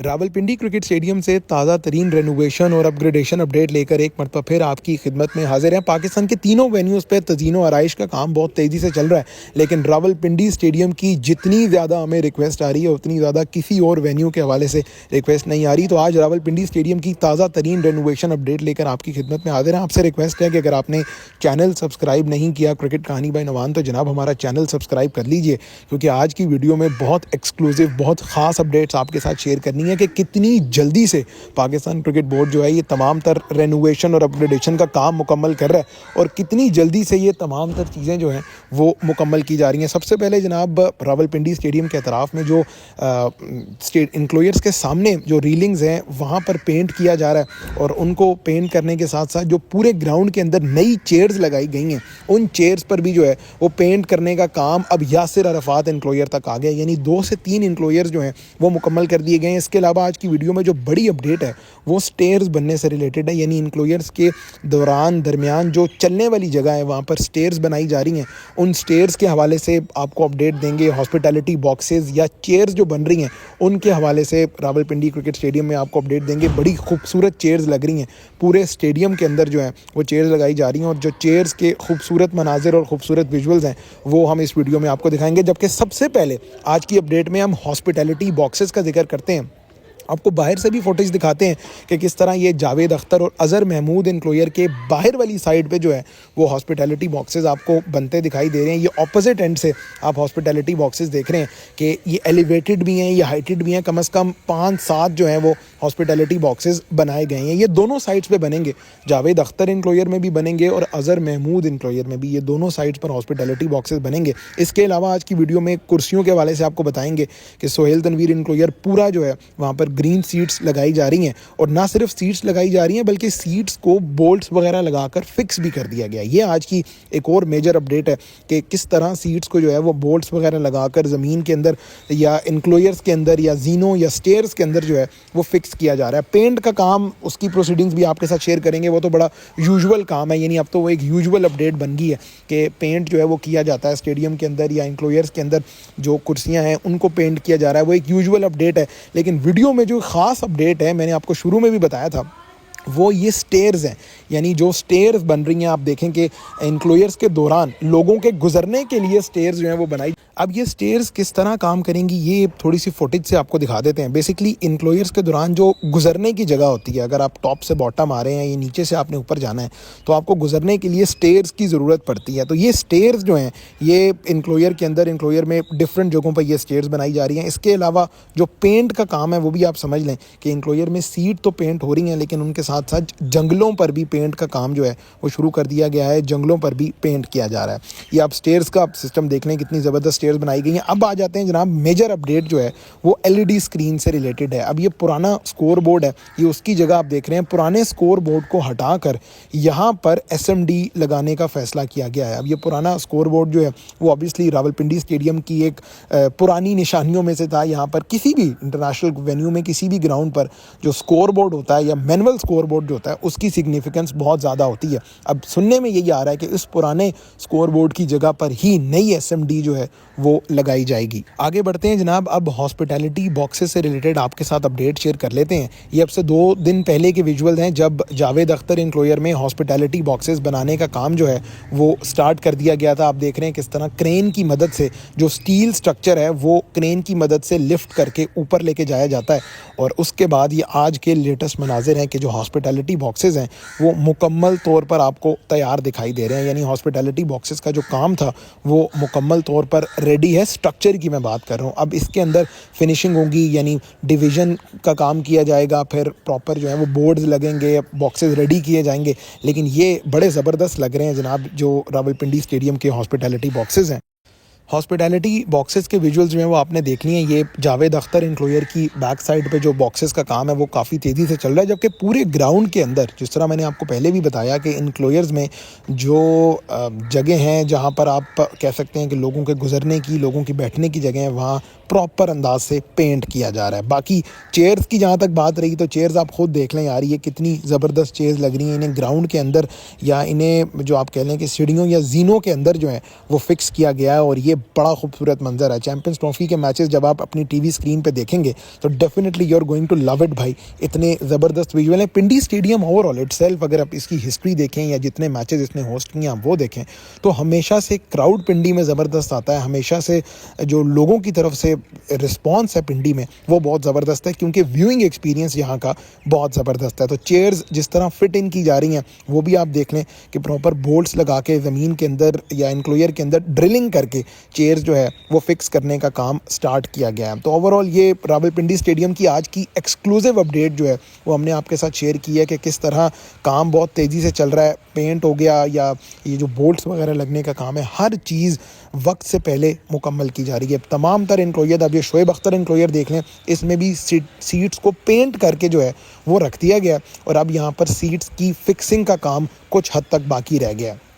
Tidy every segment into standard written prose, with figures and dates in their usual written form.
Rawalpindi cricket stadium से ताज़ा तरीन रेनोवेशन और अपग्रेडेशन अपडेट लेकर एक मरतबा फिर आपकी खिदमत में हाजिर हैं। पाकिस्तान के तीनों वेन्यूज़ पे तज़ीन व आराइश का काम बहुत तेज़ी से चल रहा है, लेकिन रावलपिंडी स्टेडियम की जितनी ज़्यादा हमें रिक्वेस्ट आ रही है उतनी ज़्यादा किसी और वेन्यू के हवाले से रिक्वेस्ट नहीं आ रही। तो आज रावलपिंडी स्टेडियम की ताज़ा तरीन रेनोवेशन अपडेट लेकर आपकी खिदमत में हाजिर हैं। आपसे रिक्वेस्ट है कि अगर आपने चैनल सब्सक्राइब नहीं किया क्रिकेट कहानी बाय नवान, तो जनाब हमारा चैनल सब्सक्राइब कर लीजिए, क्योंकि आज की वीडियो में बहुत एक्सक्लूसिव, बहुत ख़ास अपडेट्स आपके साथ शेयर करनी है कि कितनी जल्दी से पाकिस्तान क्रिकेट बोर्ड जो है ये तमाम तर रेनोवेशन और अपग्रेडेशन का काम मुकम्मल कर रहा है और कितनी जल्दी से ये तमाम तर चीज़ें जो हैं वो मुकम्मल की जा रही हैं। सबसे पहले जनाब रावलपिंडी स्टेडियम के अतराफ़ में जो इंक्लोयर्स के सामने जो रीलिंग्स हैं वहाँ पर पेंट किया जा रहा है, और उनको पेंट करने के साथ साथ जो पूरे ग्राउंड के अंदर नई चेयर्स लगाई गई हैं उन चेयर्स पर भी जो है वो पेंट करने का काम अब यासिर अरफात इंक्लोयर तक आ गया, यानी 2 से 3 इंक्लोयर्स जो हैं वो मुकम्मल कर दिए गए हैं। इसके अलावा आज की वीडियो में जो बड़ी अपडेट है वो स्टेयर्स बनने से रिलेटेड है, यानी इंक्लोयर्स के दरमियान जो चलने वाली जगह है वहाँ पर स्टेयर्स बनाई जा रही हैं। उन स्टेयर्स के हवाले से आपको अपडेट देंगे। हॉस्पिटैलिटी बॉक्सेस या चेयर्स जो बन रही हैं उनके हवाले से रावलपिंडी क्रिकेट स्टेडियम में आपको अपडेट देंगे। बड़ी खूबसूरत चेयर्स लग रही हैं, पूरे स्टेडियम के अंदर जो है वो चेयर्स लगाई जा रही हैं, और जो चेयर्स के खूबसूरत मनाजिर और खूबसूरत विजुअल्स हैं वो हम इस वीडियो में आपको दिखाएंगे। जबकि सबसे पहले आज की अपडेट में हम हॉस्पिटैलिटी बॉक्सेस का जिक्र करते हैं। आपको बाहर से भी फुटेज दिखाते हैं कि किस तरह ये जावेद अख्तर और अज़हर महमूद इंक्लोयर के बाहर वाली साइड पे जो है वो हॉस्पिटैलिटी बॉक्सेस आपको बनते दिखाई दे रहे हैं। ये ऑपोजिट एंड से आप हॉस्पिटैलिटी बॉक्सेस देख रहे हैं कि ये एलिवेटेड भी हैं, ये हाइटेड भी हैं। कम से कम 5-7 जो हैं वो हॉस्पिटैलिटी बॉक्सेस बनाए गए हैं। ये दोनों साइड्स पे बनेंगे, जावेद अख्तर इंक्लोयर में भी बनेंगे और अज़हर महमूद इंक्लोयर में भी, ये दोनों साइड्स पर हॉस्पिटैलिटी बॉक्सेस बनेंगे। इसके अलावा आज की वीडियो में कुर्सियों के हवाले से आपको बताएंगे कि सोहेल तनवीर इंक्लोयर पूरा जो है वहाँ पर ग्रीन सीट्स लगाई जा रही हैं, और ना सिर्फ सीट्स लगाई जा रही हैं बल्कि सीट्स को बोल्ट्स वगैरह लगाकर फिक्स भी कर दिया गया। ये आज की एक और मेजर अपडेट है कि किस तरह सीट्स को जो है वो बोल्ट्स वगैरह लगाकर ज़मीन के अंदर या इंक्लोयर्स के अंदर या जीनों या स्टेयर्स के अंदर जो है वो फिक्स किया जा रहा है। पेंट का काम, उसकी प्रोसीडिंग्स भी आपके साथ शेयर करेंगे। वो तो बड़ा यूजुअल काम है, यानी अब तो वो एक यूजुअल अपडेट बन गई है कि पेंट जो है वो किया जाता है स्टेडियम के अंदर या इंक्लोयर्स के अंदर जो कुर्सियाँ हैं उनको पेंट किया जा रहा है। वो एक यूजुअल अपडेट है, लेकिन वीडियो में जो ख़ास अपडेट है, मैंने आपको शुरू में भी बताया था, वो ये स्टेयर्स हैं। यानी जो स्टेयर्स बन रही हैं, आप देखें कि इंक्लोयर्स के दौरान लोगों के गुजरने के लिए स्टेयर्स जो हैं वो बनाई। अब ये स्टेयर्स किस तरह काम करेंगी ये थोड़ी सी फुटेज से आपको दिखा देते हैं। बेसिकली इंक्लोयर्स के दौरान जो गुजरने की जगह होती है, अगर आप टॉप से बॉटम आ रहे हैं, ये नीचे से आपने ऊपर जाना है, तो आपको गुजरने के लिए स्टेयर्स की ज़रूरत पड़ती है। तो ये स्टेयर्स जो हैं ये इंक्लोयर के अंदर, इंक्लोयर में डिफरेंट जगहों पर ये स्टेयर्स बनाई जा रही हैं। इसके अलावा जो पेंट का काम है वो भी आप समझ लें कि इंक्लोयर में सीट तो पेंट हो रही हैं, लेकिन उनके साथ साथ जंगलों पर भी पेंट का काम जो है वो शुरू कर दिया गया है। जंगलों पर भी पेंट किया जा रहा है। ये आप स्टेयर्स का सिस्टम देख लें, कितनी ज़बरदस्त स्टेयर्स बनाई गई हैं। अब आ जाते हैं जनाब, मेजर अपडेट जो है वो एलईडी स्क्रीन से रिलेटेड है। अब ये पुराना स्कोर बोर्ड है, ये उसकी जगह आप देख रहे हैं। पुराने स्कोर बोर्ड को हटाकर यहाँ पर एसएमडी लगाने का फैसला किया गया है। अब ये पुराना स्कोर बोर्ड जो है वो ऑब्वियसली रावलपिंडी स्टेडियम की एक पुरानी निशानियों में से था। यहाँ पर किसी भी इंटरनेशनल वेन्यू में, किसी भी ग्राउंड पर जो स्कोर बोर्ड होता है या मैनुअल स्कोर बोर्ड जो होता है उसकी सिग्निफिकेंस बहुत ज़्यादा होती है। अब सुनने में यही आ रहा है कि इस पुराने स्कोर बोर्ड की जगह पर ही नई एसएमडी जो है वो लगाई जाएगी। आगे बढ़ते हैं जनाब, अब हॉस्पिटैलिटी बॉक्सेस से रिलेटेड आपके साथ अपडेट शेयर कर लेते हैं। ये अब से 2 दिन पहले के विजुअल हैं जब जावेद अख्तर इंक्लोयर में हॉस्पिटैलिटी बॉक्सेस बनाने का काम जो है वो स्टार्ट कर दिया गया था। आप देख रहे हैं किस तरह क्रेन की मदद से जो स्टील स्ट्रक्चर है वो क्रेन की मदद से लिफ्ट करके ऊपर लेके जाया जाता है, और उसके बाद ये आज के लेटेस्ट मनाजिर हैं कि जो हॉस्पिटैलिटी बॉक्सेस हैं वो मुकम्मल तौर पर आपको तैयार दिखाई दे रहे हैं। यानी हॉस्पिटैलिटी बॉक्सेस का जो काम था वो मुकम्मल तौर पर रेडी है। स्ट्रक्चर की मैं बात कर रहा हूँ। अब इसके अंदर फिनिशिंग होगी, यानी डिवीज़न का काम किया जाएगा, फिर प्रॉपर जो है वो बोर्ड्स लगेंगे, बॉक्सेस रेडी किए जाएंगे। लेकिन ये बड़े ज़बरदस्त लग रहे हैं जनाब जो रावलपिंडी स्टेडियम के हॉस्पिटैलिटी बॉक्सेस हैं। हॉस्पिटैलिटी बॉक्सेस के विजुअल्स जो हैं वो आपने देख लिए हैं। ये जावेद अख्तर इंक्लोयर की बैक साइड पे जो बॉक्सेस का काम है वो काफ़ी तेज़ी से चल रहा है, जबकि पूरे ग्राउंड के अंदर, जिस तरह मैंने आपको पहले भी बताया कि इंक्लोयर्स में जो जगह हैं जहाँ पर आप कह सकते हैं कि लोगों के गुजरने की, लोगों की बैठने की जगह है, वहाँ प्रॉपर अंदाज से पेंट किया जा रहा है। बाकी चेयर्स की जहाँ तक बात रही तो चेयर्स आप खुद देख लें यार, ये कितनी ज़बरदस्त चेयर्स लग रही हैं। इन्हें ग्राउंड के अंदर या इन्हें जो आप कह लें कि सीढ़ियों या जीनों के अंदर जो है वो फिक्स किया गया है और ये बड़ा खूबसूरत मंजर है। चैंपियंस ट्रॉफी के मैचेस जब आप अपनी टीवी स्क्रीन पे देखेंगे तो definitely you are going to love it भाई, इतने ज़बरदस्त विजुअल हैं। पिंडी स्टेडियम ओवरऑल इटसेल्फ अगर आप इसकी हिस्ट्री देखें या जितने मैचेस इसने होस्ट किए आप वो देखें तो हमेशा से क्राउड पिंडी में ज़बरदस्त आता है। हमेशा से जो लोगों की तरफ से रिस्पॉन्स है पिंडी में वो बहुत ज़बरदस्त है, क्योंकि व्यूइंग एक्सपीरियंस यहाँ का बहुत ज़बरदस्त है। तो चेयर्स जिस तरह फिट इन की जा रही हैं वो भी आप देख लें कि प्रॉपर बोल्ट्स लगा के ज़मीन के अंदर या इंक्लोयर के अंदर ड्रिलिंग करके चेयर्स जो है वो फिक्स करने का काम स्टार्ट किया गया है। तो ओवरऑल ये रावलपिंडी स्टेडियम की आज की एक्सक्लूसिव अपडेट जो है वो हमने आपके साथ शेयर की है कि किस तरह काम बहुत तेज़ी से चल रहा है। पेंट हो गया या ये जो बोल्ट्स वगैरह लगने का काम है, हर चीज़ वक्त से पहले मुकम्मल की जा रही है। तमाम तर इंक्लोयर, अब ये शोएब अख्तर इंक्लोयर देख लें, इसमें भी सीट्स को पेंट करके जो है वो रख दिया गया और अब यहाँ पर सीट्स की फिक्सिंग का काम कुछ हद तक बाकी रह गया है।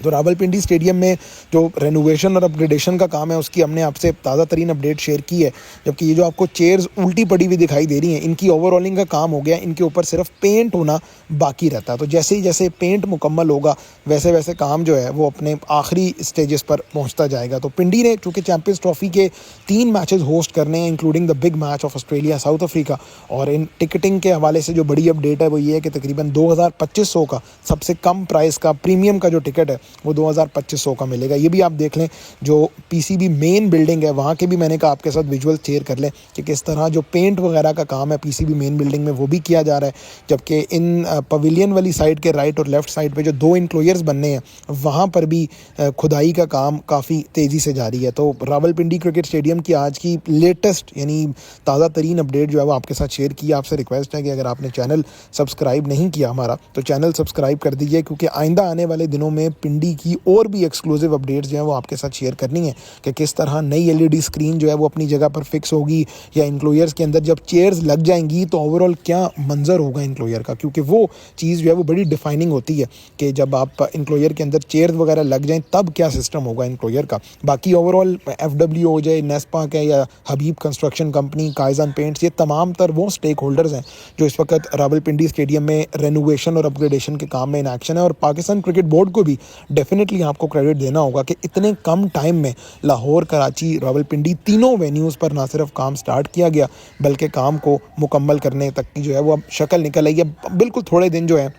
तो रावलपिंडी स्टेडियम में जो रेनोवेशन और अपग्रेडेशन का काम है उसकी हमने आपसे ताज़ा तरीन अपडेट शेयर की है। जबकि ये जो आपको चेयर्स उल्टी पड़ी हुई दिखाई दे रही हैं, इनकी ओवरऑलिंग का काम हो गया, इनके ऊपर सिर्फ पेंट होना बाकी रहता है। तो जैसे ही जैसे पेंट मुकम्मल होगा वैसे वैसे काम जो है वो अपने आखिरी स्टेजेस पर पहुंचता जाएगा। तो पिंडी ने चूँकि चैंपियंस ट्रॉफी के 3 मैचेस होस्ट करने हैं, including the big match of Australia south Africa, और इन टिकटिंग के हवाले से जो बड़ी अपडेट है वो ये है कि तकरीबन 2,2500 का सबसे कम प्राइस का प्रीमियम का जो टिकट है वो 2,2500 का मिलेगा। ये भी आप देख लें, जो पीसीबी मेन बिल्डिंग है वहाँ के भी मैंने कहा आपके साथ विजुअल शेयर कर लें कि किस तरह जो पेंट वगैरह का काम है पीसीबी मेन बिल्डिंग में वो भी किया जा रहा है। जबकि इन पवेलियन वाली साइड के राइट और लेफ्ट साइड पे जो 2 इंक्लोयर्स बनने हैं वहाँ पर भी खुदाई का काम काफ़ी तेज़ी से जारी है। तो रावलपिंडी क्रिकेट स्टेडियम की आज की लेटेस्ट यानी ताज़ा तरीन अपडेट जो है वो आपके साथ शेयर की। आपसे रिक्वेस्ट है कि अगर आपने चैनल सब्सक्राइब नहीं किया हमारा तो चैनल सब्सक्राइब कर दीजिए, क्योंकि आइंदा आने वाले दिनों में पिंडी की और भी एक्सक्लूसिव अपडेट्स जो है वो आपके साथ शेयर करनी है कि किस तरह नई एलईडी स्क्रीन जो है वो अपनी जगह पर फिक्स होगी, या इंक्लोयर्स के अंदर जब चेयर्स लग जाएंगी तो ओवरऑल क्या मंजर होगा इंक्लोयर का, क्योंकि वो चीज़ जो है वो बड़ी डिफाइनिंग होती है कि जब आप इंक्लोयर के अंदर चेयर्स वगैरह लग जाएं तब क्या सिस्टम होगा इंक्लोयर का। बाकी ओवरऑल FW हो जाए, नेस्पाक है या हबीब कंस्ट्रक्शन कंपनी, काइजन पेंट्स, ये तमाम तर वो स्टेक होल्डर्स हैं जो इस वक्त रावलपिंडी स्टेडियम में रेनोवेशन और अपग्रेडेशन के काम में इन एक्शन है। और पाकिस्तान क्रिकेट बोर्ड को भी डेफिनेटली आपको क्रेडिट देना होगा कि इतने कम टाइम में लाहौर, कराची, रावलपिंडी तीनों वेन्यूज़ पर ना सिर्फ काम स्टार्ट किया गया बल्कि काम को मुकम्मल करने तक की जो है वो अब शक्ल निकल आई है। बिल्कुल थोड़े दिन जो है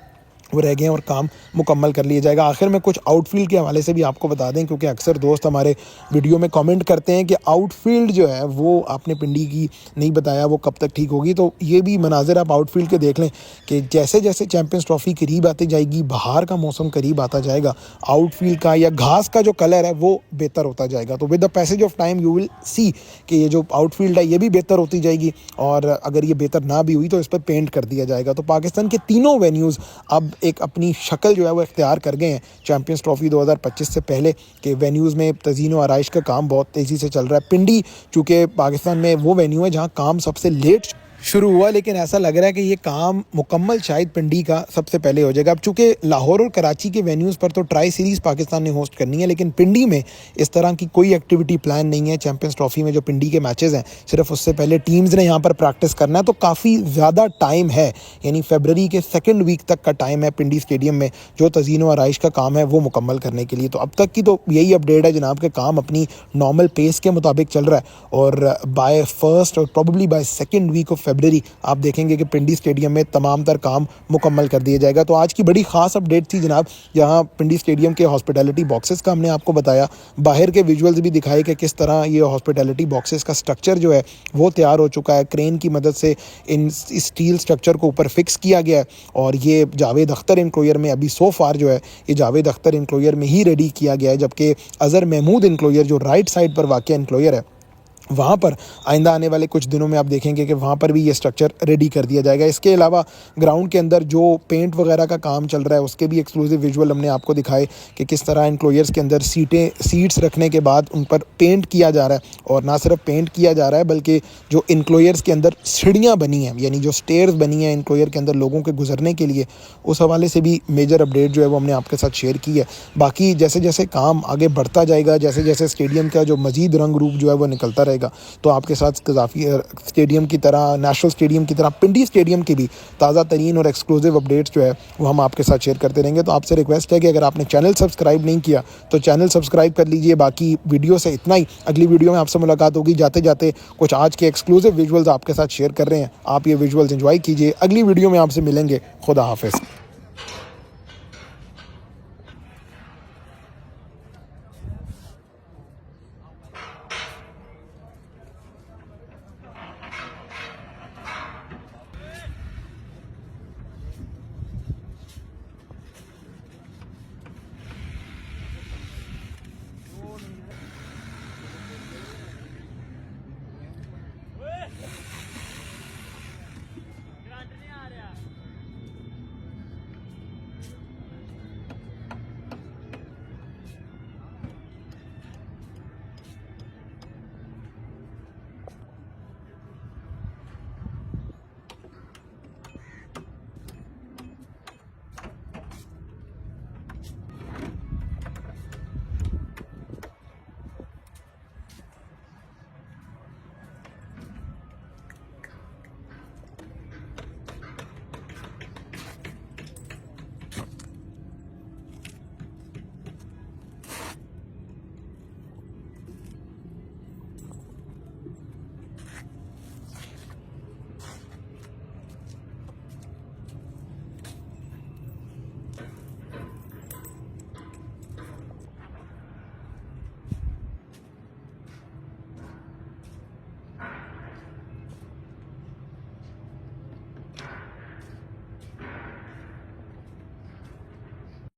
वो रह गए हैं और काम मुकम्मल कर लिया जाएगा। आखिर में कुछ आउटफील्ड के हवाले से भी आपको बता दें, क्योंकि अक्सर दोस्त हमारे वीडियो में कमेंट करते हैं कि आउटफील्ड जो है वो आपने पिंडी की नहीं बताया, वो कब तक ठीक होगी। तो ये भी मनाजिर आप आउटफील्ड के देख लें कि जैसे जैसे चैंपियंस ट्रॉफी करीब आती जाएगी, बाहर का मौसम करीब आता जाएगा, आउटफील्ड का या घास का जो कलर है वो बेहतर होता जाएगा। तो with the passage of time you will see कि ये जो आउटफील्ड है ये भी बेहतर होती जाएगी, और अगर ये बेहतर ना भी हुई तो इस पर पेंट कर दिया जाएगा। तो पाकिस्तान के तीनों वेन्यूज़ अब एक अपनी शक्ल जो है वो इख्तियार कर गए हैं चैंपियंस ट्रॉफी 2025 से पहले के वेन्यूज़ में तज़ीन व आराइश का काम बहुत तेज़ी से चल रहा है। पिंडी चूँकि पाकिस्तान में वो वेन्यू है जहाँ काम सबसे लेट शुरू हुआ, लेकिन ऐसा लग रहा है कि ये काम मुकम्मल शायद पिंडी का सबसे पहले हो जाएगा। अब चूँकि लाहौर और कराची के वेन्यूज़ पर तो ट्राई सीरीज़ पाकिस्तान ने होस्ट करनी है, लेकिन पिंडी में इस तरह की कोई एक्टिविटी प्लान नहीं है। चैंपियंस ट्रॉफी में जो पिंडी के मैचेस हैं सिर्फ उससे पहले टीम्स ने यहाँ पर प्रैक्टिस करना है, तो काफ़ी ज़्यादा टाइम है, यानी फरवरी के 2nd वीक तक का टाइम है पिंडी स्टेडियम में जो तज़ीन व आराइश का काम है वो मुकम्मल करने के लिए। तो अब तक की तो यही अपडेट है जनाब के काम अपनी नॉर्मल पेस के मुताबिक चल रहा है, और बाय 1st और probably by 2nd week of फरवरी आप देखेंगे कि पिंडी स्टेडियम में तमाम तर काम मुकम्मल कर दिया जाएगा। तो आज की बड़ी ख़ास अपडेट थी जनाब, यहाँ पिंडी स्टेडियम के हॉस्पिटैलिटी बॉक्सेस का हमने आपको बताया, बाहर के विजुअल्स भी दिखाए कि किस तरह ये हॉस्पिटैलिटी बॉक्सेस का स्ट्रक्चर जो है वो तैयार हो चुका है। क्रेन की मदद से इन स्टील स्ट्रक्चर को ऊपर फिक्स किया गया है, और ये जावेद अख्तर इंक्लोयर में अभी सो फार जो है ये जावेद अख्तर इंक्लोयर में ही रेडी किया गया है, जबकि अज़हर महमूद इंक्लोयर जो राइट साइड पर वाक़या इंक्लोयर है वहाँ पर आइंदा आने वाले कुछ दिनों में आप देखेंगे कि वहाँ पर भी ये स्ट्रक्चर रेडी कर दिया जाएगा। इसके अलावा ग्राउंड के अंदर जो पेंट वगैरह का काम चल रहा है उसके भी एक्सक्लूसिव विजुअल हमने आपको दिखाए कि किस तरह इंक्लोयर्स के अंदर सीट्स रखने के बाद उन पर पेंट किया जा रहा है, और ना सिर्फ पेंट किया जा रहा है बल्कि जो इंक्लोयर्स के अंदर सीढ़ियाँ बनी हैं, यानी जो स्टेयर्स बनी हैं इंक्लोयर के अंदर लोगों के गुजरने के लिए, उस हवाले से भी मेजर अपडेट जो है वो हमने आपके साथ शेयर की है। बाकी जैसे जैसे काम आगे बढ़ता जाएगा, जैसे जैसे स्टेडियम का जो मज़ीद रंग रूप जो है वो निकलता जाएगा। तो आपके साथ कज़ाफ़ी स्टेडियम की तरह, नेशनल स्टेडियम की तरह पिंडी स्टेडियम की भी ताज़ा तरीन और एक्सक्लूसिव अपडेट्स जो है वो हम आपके साथ शेयर करते रहेंगे। तो आपसे रिक्वेस्ट है कि अगर आपने चैनल सब्सक्राइब नहीं किया तो चैनल सब्सक्राइब कर लीजिए। बाकी वीडियो से इतना ही, अगली वीडियो में आपसे मुलाकात होगी। जाते जाते कुछ आज के एक्सक्लूसिव विजुअल्स आपके साथ शेयर कर रहे हैं, आप ये विजुअल्स एंजॉय कीजिए। अगली वीडियो में आपसे मिलेंगे। खुदा हाफिज़।